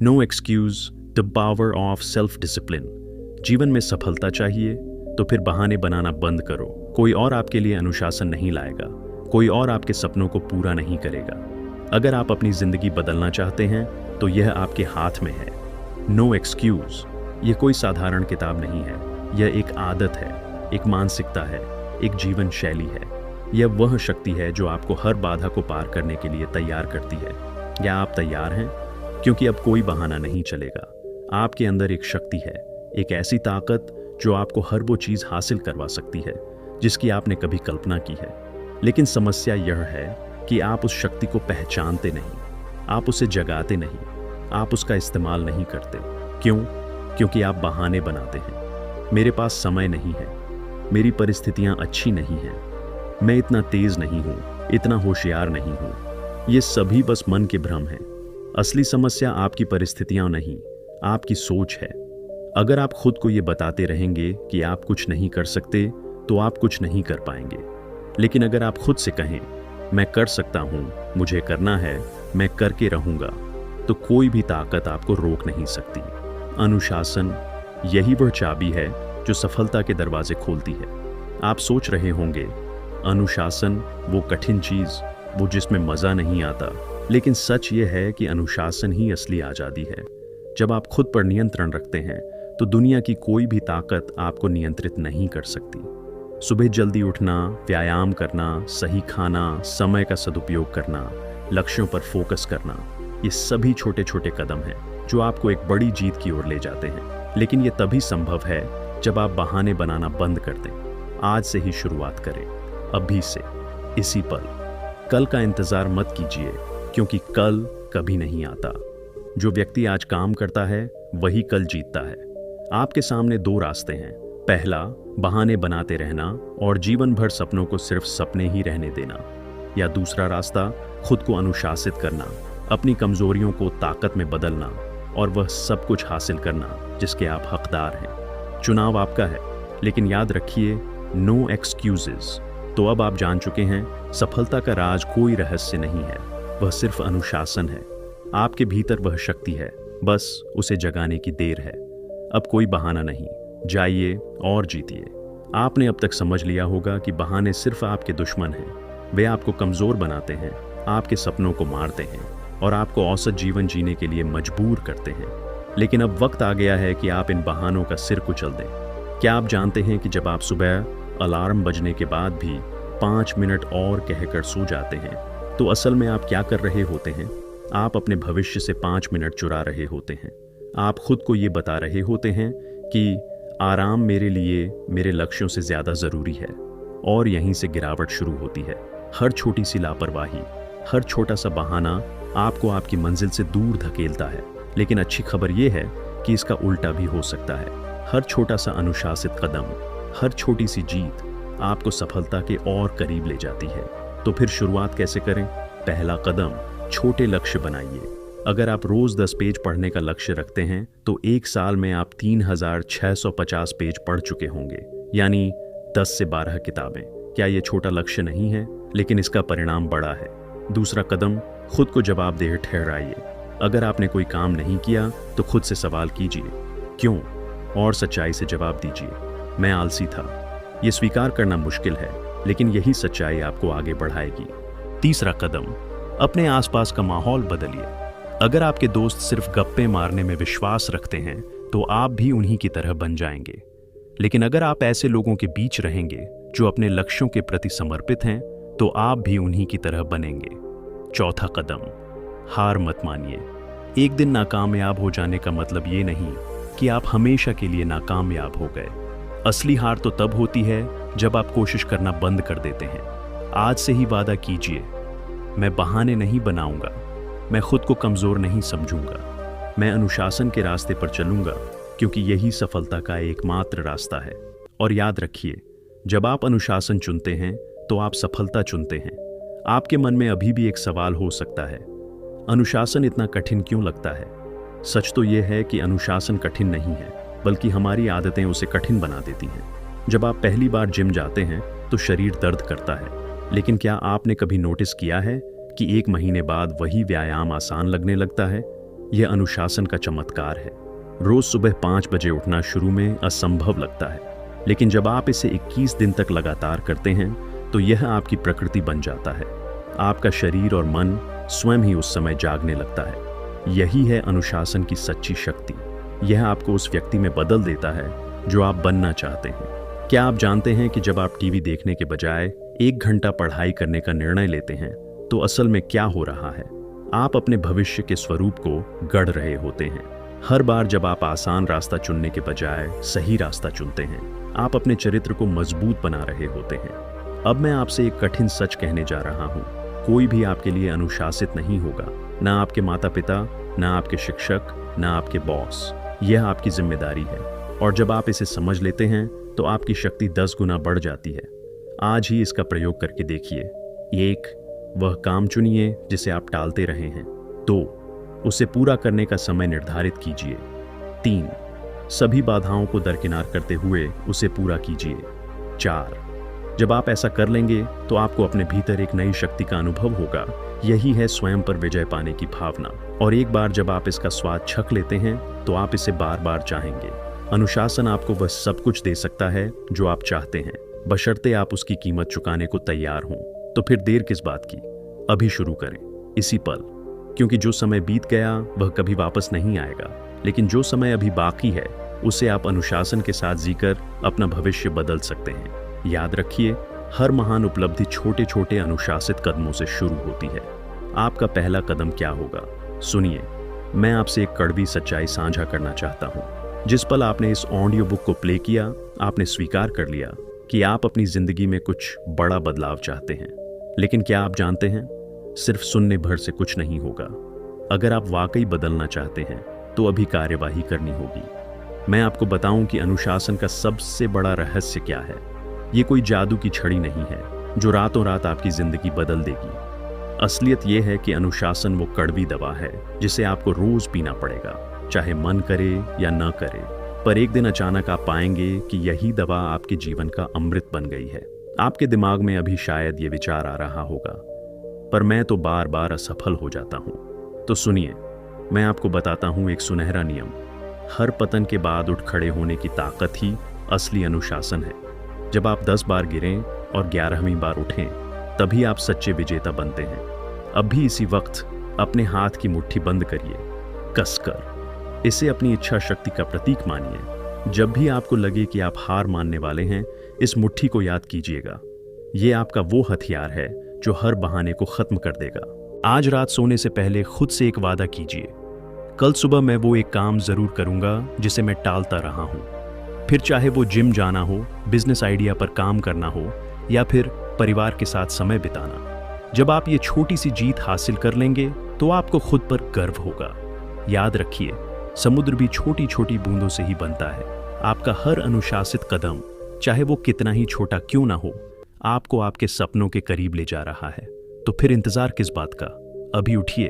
No excuse, the power of self discipline. जीवन में सफलता चाहिए तो फिर बहाने बनाना बंद करो। कोई और आपके लिए अनुशासन नहीं लाएगा, कोई और आपके सपनों को पूरा नहीं करेगा। अगर आप अपनी जिंदगी बदलना चाहते हैं तो यह आपके हाथ में है। नो एक्सक्यूज, ये कोई साधारण किताब नहीं है, यह एक आदत है, एक मानसिकता है, एक जीवन शैली है। यह वह शक्ति है जो आपको हर बाधा को पार करने के लिए तैयार करती है। क्या आप तैयार हैं? क्योंकि अब कोई बहाना नहीं चलेगा। आपके अंदर एक शक्ति है, एक ऐसी ताकत जो आपको हर वो चीज़ हासिल करवा सकती है जिसकी आपने कभी कल्पना की है। लेकिन समस्या यह है कि आप उस शक्ति को पहचानते नहीं, आप उसे जगाते नहीं, आप उसका इस्तेमाल नहीं करते। क्यों? क्योंकि आप बहाने बनाते हैं। मेरे पास समय नहीं है, मेरी परिस्थितियां अच्छी नहीं हैं, मैं इतना तेज नहीं हूं, इतना होशियार नहीं हूं। ये सभी बस मन के भ्रम हैं। असली समस्या आपकी परिस्थितियां नहीं, आपकी सोच है। अगर आप खुद को ये बताते रहेंगे कि आप कुछ नहीं कर सकते तो आप कुछ नहीं कर पाएंगे। लेकिन अगर आप खुद से कहें, मैं कर सकता हूं, मुझे करना है, मैं करके रहूंगा, तो कोई भी ताकत आपको रोक नहीं सकती। अनुशासन, यही वह चाबी है जो सफलता के दरवाजे खोलती है। आप सोच रहे होंगे, अनुशासन वो कठिन चीज, वो जिसमें मजा नहीं आता। लेकिन सच ये है कि अनुशासन ही असली आजादी है। जब आप खुद पर नियंत्रण रखते हैं तो दुनिया की कोई भी ताकत आपको नियंत्रित नहीं कर सकती। सुबह जल्दी उठना, व्यायाम करना, सही खाना, समय का सदुपयोग करना, लक्ष्यों पर फोकस करना, ये सभी छोटे छोटे कदम हैं जो आपको एक बड़ी जीत की ओर ले जाते हैं। लेकिन ये तभी संभव है जब आप बहाने बनाना बंद कर दें। आज से ही शुरुआत करें, अभी से, इसी पल। कल का इंतजार मत कीजिए, क्योंकि कल कभी नहीं आता। जो व्यक्ति आज काम करता है वही कल जीतता है। आपके सामने दो रास्ते हैं। पहला, बहाने बनाते रहना और जीवन भर सपनों को सिर्फ सपने ही रहने देना। या दूसरा रास्ता, खुद को अनुशासित करना, अपनी कमजोरियों को ताकत में बदलना और वह सब कुछ हासिल करना जिसके आप हकदार हैं। चुनाव आपका है, लेकिन याद रखिए, नो एक्सक्यूजेस। तो अब आप जान चुके हैं, सफलता का राज कोई रहस्य नहीं है, वह सिर्फ अनुशासन है। आपके भीतर वह शक्ति है, बस उसे जगाने की देर है। अब कोई बहाना नहीं, जाइए और जीतिए। आपने अब तक समझ लिया होगा कि बहाने सिर्फ आपके दुश्मन हैं। वे आपको कमजोर बनाते हैं, आपके सपनों को मारते हैं और आपको औसत जीवन जीने के लिए मजबूर करते हैं। लेकिन अब वक्त आ गया है कि आप इन बहानों का सिर कुचल दें। क्या आप जानते हैं कि जब आप सुबह अलार्म बजने के बाद भी 5 मिनट और कहकर सो जाते हैं तो असल में आप क्या कर रहे होते हैं? आप अपने भविष्य से 5 मिनट चुरा रहे होते हैं। आप खुद को ये बता रहे होते हैं कि आराम मेरे लिए मेरे लक्ष्यों से ज़्यादा ज़रूरी है। और यहीं से गिरावट शुरू होती है। हर छोटी सी लापरवाही, हर छोटा सा बहाना आपको आपकी मंजिल से दूर धकेलता है। लेकिन अच्छी खबर यह है कि इसका उल्टा भी हो सकता है। हर छोटा सा अनुशासित कदम, हर छोटी सी जीत आपको सफलता के और करीब ले जाती है। तो फिर शुरुआत कैसे करें? पहला कदम, छोटे लक्ष्य बनाइए। अगर आप रोज 10 पेज पढ़ने का लक्ष्य रखते हैं तो 1 साल में आप 3650 पेज पढ़ चुके होंगे, यानी 10 से 12 किताबें। क्या ये छोटा लक्ष्य नहीं है? लेकिन इसका परिणाम बड़ा है। दूसरा कदम, खुद को जवाबदेह ठहराइए। अगर आपने कोई काम नहीं किया तो खुद से सवाल कीजिए, क्यों? और सच्चाई से जवाब दीजिए, मैं आलसी था। ये स्वीकार करना मुश्किल है, लेकिन यही सच्चाई आपको आगे बढ़ाएगी। तीसरा कदम, अपने आसपास का माहौल बदलिए। अगर आपके दोस्त सिर्फ गप्पे मारने में विश्वास रखते हैं तो आप भी उन्हीं की तरह बन जाएंगे। लेकिन अगर आप ऐसे लोगों के बीच रहेंगे जो अपने लक्ष्यों के प्रति समर्पित हैं तो आप भी उन्हीं की तरह बनेंगे। चौथा कदम, हार मत मानिए। एक दिन नाकामयाब हो जाने का मतलब ये नहीं कि आप हमेशा के लिए नाकामयाब हो गए। असली हार तो तब होती है जब आप कोशिश करना बंद कर देते हैं। आज से ही वादा कीजिए, मैं बहाने नहीं बनाऊंगा, मैं खुद को कमजोर नहीं समझूंगा, मैं अनुशासन के रास्ते पर चलूंगा, क्योंकि यही सफलता का एकमात्र रास्ता है। और याद रखिए, जब आप अनुशासन चुनते हैं तो आप सफलता चुनते हैं। आपके मन में अभी भी एक सवाल हो सकता है, अनुशासन इतना कठिन क्यों लगता है? सच तो यह है कि अनुशासन कठिन नहीं है, बल्कि हमारी आदतें उसे कठिन बना देती हैं। जब आप पहली बार जिम जाते हैं तो शरीर दर्द करता है, लेकिन क्या आपने कभी नोटिस किया है कि 1 महीने बाद वही व्यायाम आसान लगने लगता है? यह अनुशासन का चमत्कार है। रोज सुबह 5 बजे उठना शुरू में असंभव लगता है, लेकिन जब आप इसे 21 दिन तक लगातार करते हैं तो यह आपकी प्रकृति बन जाता है। आपका शरीर और मन स्वयं ही उस समय जागने लगता है। यही है अनुशासन की सच्ची शक्ति। यह आपको उस व्यक्ति में बदल देता है जो आप बनना चाहते हैं। क्या आप जानते हैं कि जब आप टीवी देखने के बजाय 1 घंटा पढ़ाई करने का निर्णय लेते हैं तो असल में क्या हो रहा है? आप अपने भविष्य के स्वरूप को गढ़ रहे होते हैं। हर बार जब आप आसान रास्ता चुनने के बजाय सही रास्ता चुनते हैं, आप अपने चरित्र को मजबूत बना रहे होते हैं। अब मैं आपसे एक कठिन सच कहने जा रहा हूँ। कोई भी आपके लिए अनुशासित नहीं होगा, ना आपके माता पिता, ना आपके शिक्षक, ना आपके बॉस। यह आपकी जिम्मेदारी है, और जब आप इसे समझ लेते हैं तो आपकी शक्ति 10 गुना बढ़ जाती है। आज ही इसका प्रयोग करके देखिए। 1, वह काम चुनिए जिसे आप टालते रहे हैं। 2, उसे पूरा करने का समय निर्धारित कीजिए। 3, सभी बाधाओं को दरकिनार करते हुए उसे पूरा कीजिए। 4, जब आप ऐसा कर लेंगे तो आपको अपने भीतर एक नई शक्ति का अनुभव होगा। यही है स्वयं पर विजय पाने की भावना। और एक बार जब आप इसका स्वाद छक लेते हैं तो आप इसे बार बार चाहेंगे। अनुशासन आपको वह सब कुछ दे सकता है जो आप चाहते हैं, बशर्ते आप उसकी कीमत चुकाने को तैयार हों। तो फिर देर किस बात की? अभी शुरू करें, इसी पल। क्योंकि जो समय बीत गया वह कभी वापस नहीं आएगा, लेकिन जो समय अभी बाकी है उसे आप अनुशासन के साथ जीकर अपना भविष्य बदल सकते हैं। याद रखिए, हर महान उपलब्धि छोटे छोटे अनुशासित कदमों से शुरू होती है। आपका पहला कदम क्या होगा? सुनिए, मैं आपसे एक कड़वी सच्चाई साझा करना चाहता हूँ। जिस पल आपने इस ऑडियो बुक को प्ले किया, आपने स्वीकार कर लिया कि आप अपनी जिंदगी में कुछ बड़ा बदलाव चाहते हैं। लेकिन क्या आप जानते हैं, सिर्फ सुनने भर से कुछ नहीं होगा। अगर आप वाकई बदलना चाहते हैं तो अभी कार्यवाही करनी होगी। मैं आपको बताऊं कि अनुशासन का सबसे बड़ा रहस्य क्या है। ये कोई जादू की छड़ी नहीं है जो रातों रात आपकी जिंदगी बदल देगी। असलियत यह है कि अनुशासन वो कड़वी दवा है जिसे आपको रोज पीना पड़ेगा, चाहे मन करे या न करे। पर एक दिन अचानक आप पाएंगे कि यही दवा आपके जीवन का अमृत बन गई है। आपके दिमाग में अभी शायद ये विचार आ रहा होगा, पर मैं तो बार बार असफल हो जाता हूँ। तो सुनिए, मैं आपको बताता हूँ एक सुनहरा नियम। हर पतन के बाद उठ खड़े होने की ताकत ही असली अनुशासन है। जब आप 10 बार गिरें और 11वीं बार उठें, तभी आप सच्चे विजेता बनते हैं। अब भी इसी वक्त अपने हाथ की मुट्ठी बंद करिए, कसकर। इसे अपनी इच्छा शक्ति का प्रतीक मानिए। जब भी आपको लगे कि आप हार मानने वाले हैं, इस मुट्ठी को याद कीजिएगा। ये आपका वो हथियार है जो हर बहाने को खत्म कर देगा। आज रात सोने से पहले खुद से एक वादा कीजिए, कल सुबह मैं वो एक काम जरूर करूंगा जिसे मैं टालता रहा हूं। फिर चाहे वो जिम जाना हो, बिजनेस आइडिया पर काम करना हो, या फिर परिवार के साथ समय बिताना। जब आप ये छोटी सी जीत हासिल कर लेंगे तो आपको खुद पर गर्व होगा। याद रखिए, समुद्र भी छोटी छोटी बूंदों से ही बनता है। आपका हर अनुशासित कदम, चाहे वो कितना ही छोटा क्यों ना हो, आपको आपके सपनों के करीब ले जा रहा है। तो फिर इंतजार किस बात का? अभी उठिए,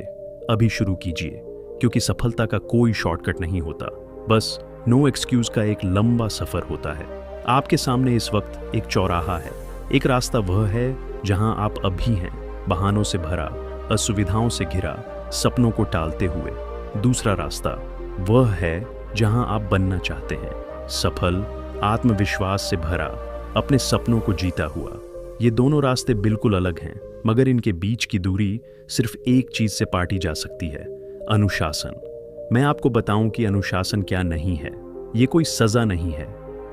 अभी शुरू कीजिए, क्योंकि सफलता का कोई शॉर्टकट नहीं होता, बस नो एक्सक्यूज का एक लंबा सफर होता है। आपके सामने इस वक्त एक चौराहा है। एक रास्ता वह है जहां आप अभी हैं, बहानों से भरा, असुविधाओं से घिरा, सपनों को टालते हुए। दूसरा रास्ता वह है जहां आप बनना चाहते हैं, सफल, आत्मविश्वास से भरा, अपने सपनों को जीता हुआ। ये दोनों रास्ते बिल्कुल अलग हैं, मगर इनके बीच की दूरी सिर्फ एक चीज से पाटी जा सकती है, अनुशासन। मैं आपको बताऊं कि अनुशासन क्या नहीं है। ये कोई सजा नहीं है,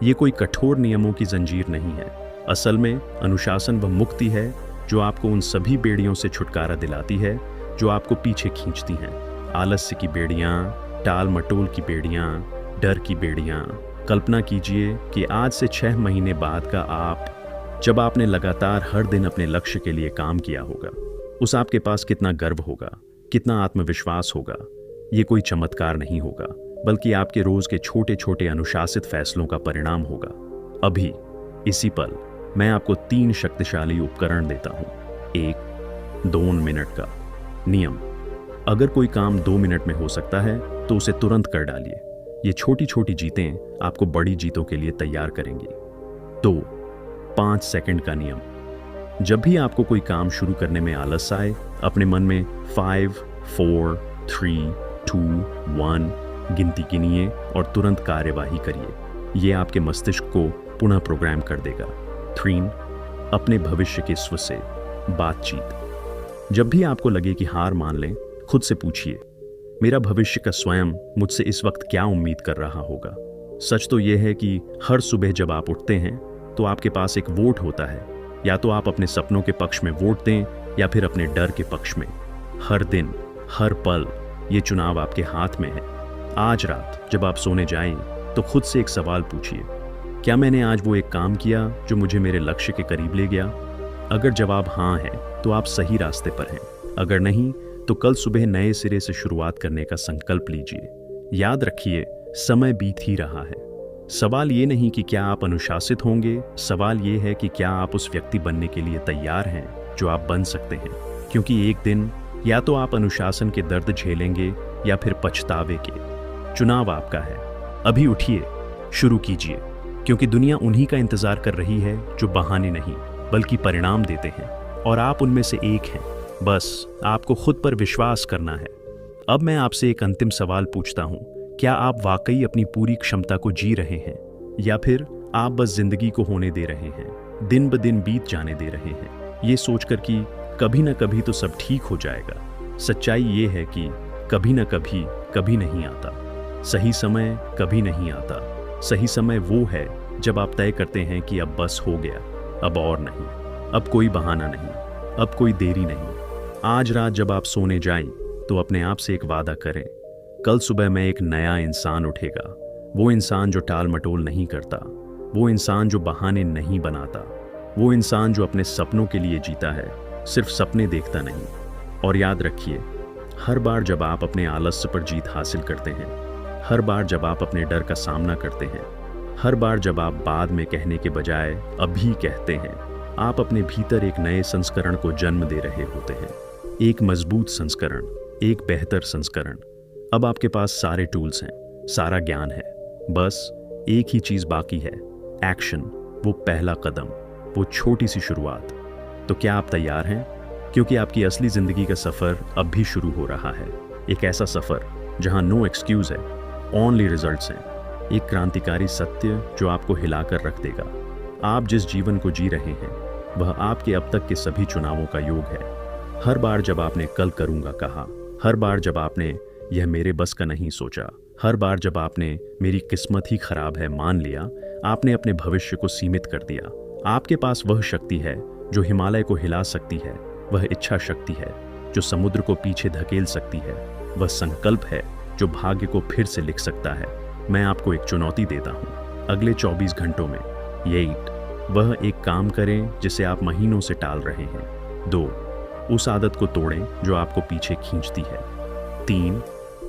ये कोई कठोर नियमों की जंजीर नहीं है। असल में अनुशासन वह मुक्ति है जो आपको उन सभी बेड़ियों से छुटकारा दिलाती है जो आपको पीछे खींचती हैं। आलस्य की बेड़ियां, टाल मटोल की बेड़ियां, डर की बेड़ियां। कल्पना कीजिए कि आज से 6 महीने बाद का आप, जब आपने लगातार हर दिन अपने लक्ष्य के लिए काम किया होगा, उस आपके पास कितना गर्व होगा, कितना आत्मविश्वास होगा। ये कोई चमत्कार नहीं होगा, बल्कि आपके रोज के छोटे छोटे अनुशासित फैसलों का परिणाम होगा। अभी इसी पल मैं आपको 3 शक्तिशाली उपकरण देता हूं। 1, 2 मिनट का नियम। अगर कोई काम 2 मिनट में हो सकता है तो उसे तुरंत कर डालिए। ये छोटी छोटी जीतें आपको बड़ी जीतों के लिए तैयार करेंगी। 2, 5 सेकंड का नियम। जब भी आपको कोई काम शुरू करने में आलस आए, अपने मन में 5, 4, 3, 2, 1 गिनती गिनिए और तुरंत कार्यवाही करिए। ये आपके मस्तिष्क को पुनः प्रोग्राम कर देगा। 3 अपने भविष्य के स्व से बातचीत। जब भी आपको लगे कि हार मान लें, खुद से पूछिए, मेरा भविष्य का स्वयं मुझसे इस वक्त क्या उम्मीद कर रहा होगा। सच तो यह है कि हर सुबह जब आप उठते हैं तो आपके पास एक वोट होता है। या तो आप अपने सपनों के पक्ष में वोट दें या फिर अपने डर के पक्ष में। हर दिन, हर पल ये चुनाव आपके हाथ में है। आज रात जब आप सोने जाएं तो खुद से एक सवाल पूछिए, क्या मैंने आज वो एक काम किया जो मुझे मेरे लक्ष्य के करीब ले गया? अगर जवाब हाँ है तो आप सही रास्ते पर हैं। अगर नहीं तो कल सुबह नए सिरे से शुरुआत करने का संकल्प लीजिए। याद रखिए, समय बीत ही रहा है। सवाल ये नहीं कि क्या आप अनुशासित होंगे, सवाल ये है कि क्या आप उस व्यक्ति बनने के लिए तैयार हैं जो आप बन सकते हैं। क्योंकि एक दिन या तो आप अनुशासन के दर्द झेलेंगे या फिर पछतावे के। चुनाव आपका है। अभी उठिए, शुरू कीजिए, क्योंकि दुनिया उन्हीं का इंतजार कर रही है जो बहाने नहीं बल्कि परिणाम देते हैं, और आप उनमें से एक हैं। बस आपको खुद पर विश्वास करना है। अब मैं आपसे एक अंतिम सवाल पूछता हूं, क्या आप वाकई अपनी पूरी क्षमता को जी रहे हैं या फिर आप बस जिंदगी को होने दे रहे हैं, दिन ब दिन बीत जाने दे रहे हैं, ये सोचकर कि कभी ना कभी तो सब ठीक हो जाएगा। सच्चाई ये है कि कभी ना कभी कभी नहीं आता। सही समय कभी नहीं आता। सही समय वो है जब आप तय करते हैं कि अब बस हो गया, अब और नहीं, अब कोई बहाना नहीं, अब कोई देरी नहीं। आज रात जब आप सोने जाएं तो अपने आप से एक वादा करें, कल सुबह में एक नया इंसान उठेगा। वो इंसान जो टाल मटोल नहीं करता, वो इंसान जो बहाने नहीं बनाता, वो इंसान जो अपने सपनों के लिए जीता है, सिर्फ सपने देखता नहीं। और याद रखिए, हर बार जब आप अपने आलस्य पर जीत हासिल करते हैं, हर बार जब आप अपने डर का सामना करते हैं, हर बार जब आप बाद में कहने के बजाय अभी कहते हैं, आप अपने भीतर एक नए संस्करण को जन्म दे रहे होते हैं। एक मजबूत संस्करण, एक बेहतर संस्करण। अब आपके पास सारे टूल्स हैं, सारा ज्ञान है। बस एक ही चीज बाकी है, एक्शन। वो पहला कदम, वो छोटी सी शुरुआत। तो क्या आप तैयार हैं? क्योंकि आपकी असली जिंदगी का सफर अब भी शुरू हो रहा है। एक ऐसा सफर जहां नो एक्सक्यूज है, ओनली रिजल्ट्स हैं। एक क्रांतिकारी सत्य जो आपको हिलाकर रख देगा। आप जिस जीवन को जी रहे हैं वह आपके अब तक के सभी चुनावों का योग है। हर बार जब आपने कल करूंगा कहा, हर बार जब आपने यह मेरे बस का नहीं सोचा, हर बार जब आपने मेरी किस्मत ही खराब है मान लिया, आपने अपने भविष्य को सीमित कर दिया। आपके पास वह शक्ति है जो हिमालय को हिला सकती है, वह इच्छा शक्ति है जो समुद्र को पीछे धकेल सकती है, वह संकल्प है जो भाग्य को फिर से लिख सकता है। मैं आपको एक चुनौती देता हूँ, अगले 24 घंटों में वह एक काम करें जिसे आप महीनों से टाल रहे हैं। 2 उस आदत को तोड़ें जो आपको पीछे खींचती है। 3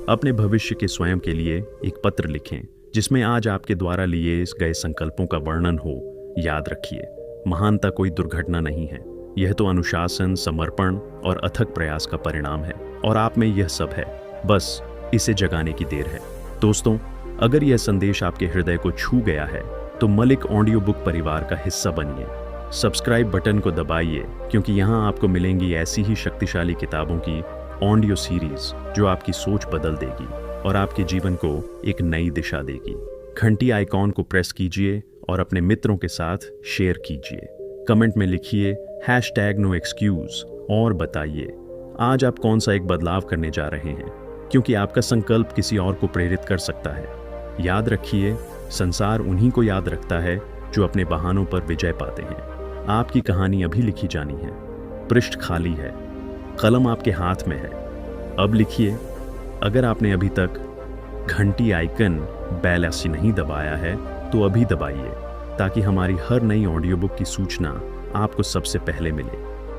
अपने भविष्य के स्वयं के लिए एक पत्र लिखें जिसमें आज आपके द्वारा लिए गए संकल्पों का वर्णन हो। याद रखिए, महानता कोई दुर्घटना नहीं है, यह तो अनुशासन, समर्पण और अथक प्रयास का परिणाम है। और आप में यह सब है, बस इसे जगाने की देर है। दोस्तों, अगर यह संदेश आपके हृदय को छू गया है तो मलिक ऑडियो बुक परिवार का हिस्सा बनिए। सब्सक्राइब बटन को दबाइए, क्योंकि यहाँ आपको मिलेंगी ऐसी ही शक्तिशाली किताबों की ऑडियो सीरीज जो आपकी सोच बदल देगी और आपके जीवन को एक नई दिशा देगी। घंटी आइकॉन को प्रेस कीजिए और अपने मित्रों के साथ शेयर कीजिए। कमेंट में लिखिए #NoExcuse और बताइए आज आप कौन सा एक बदलाव करने जा रहे हैं, क्योंकि आपका संकल्प किसी और को प्रेरित कर सकता है। याद रखिए, संसार उन्हीं को याद रखता है जो अपने बहानों पर विजय पाते हैं। आपकी कहानी अभी लिखी जानी है। पृष्ठ खाली है, कलम आपके हाथ में है। अब लिखिए। अगर आपने अभी तक घंटी आइकन बेल ऐसी नहीं दबाया है तो अभी दबाइए, ताकि हमारी हर नई ऑडियो बुक की सूचना आपको सबसे पहले मिले।